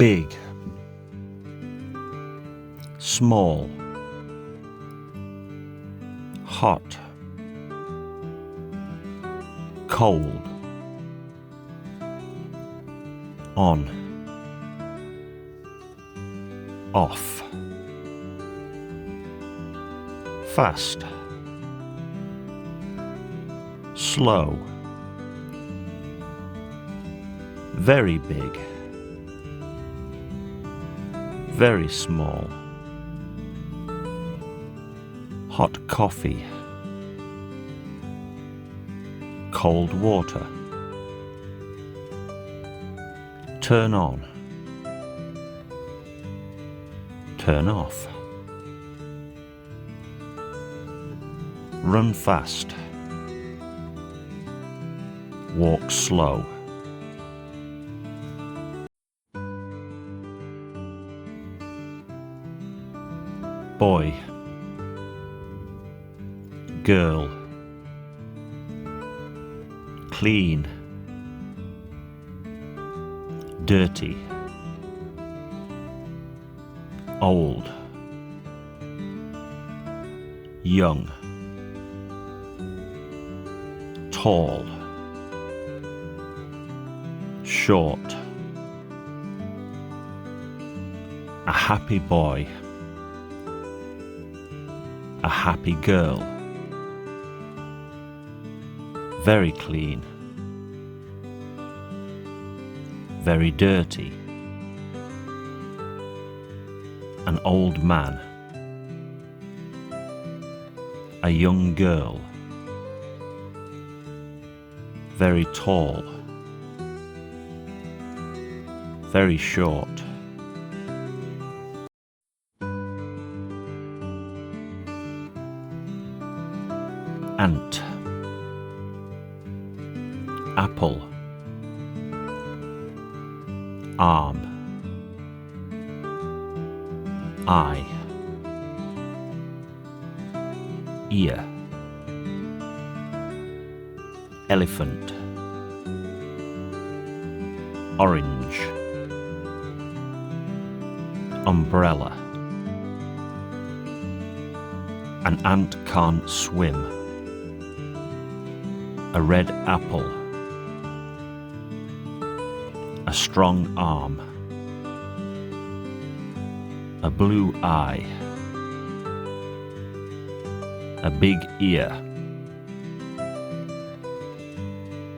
big, small, hot, cold, on, off, fast, slow, very big, very small, hot coffee, cold water, turn on, turn off, run fast, walk slow, boy, girl, clean, dirty, old, young, tall, short, a happy boy, a happy girl, very clean, very dirty, an old man, a young girl, very tall, very short, ant, apple, arm, eye, ear, elephant, orange, umbrella, an ant can't swim, a red apple, a strong arm, a blue eye, a big ear,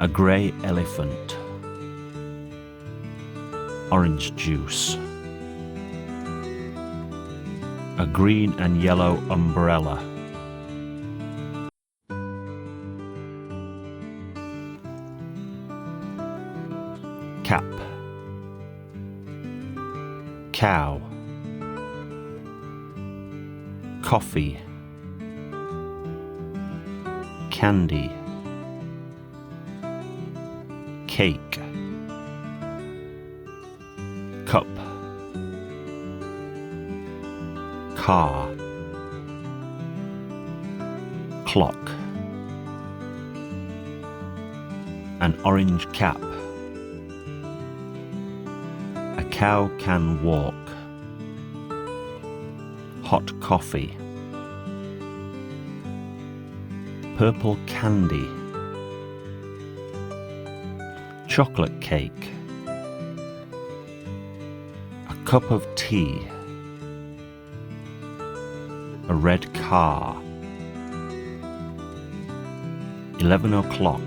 a grey elephant, orange juice, a green and yellow umbrella, cap, cow, coffee, candy, cake, cup, car, clock, an orange cap, a cow can walk, hot coffee, purple candy, chocolate cake, a cup of tea, a red car, 11 o'clock,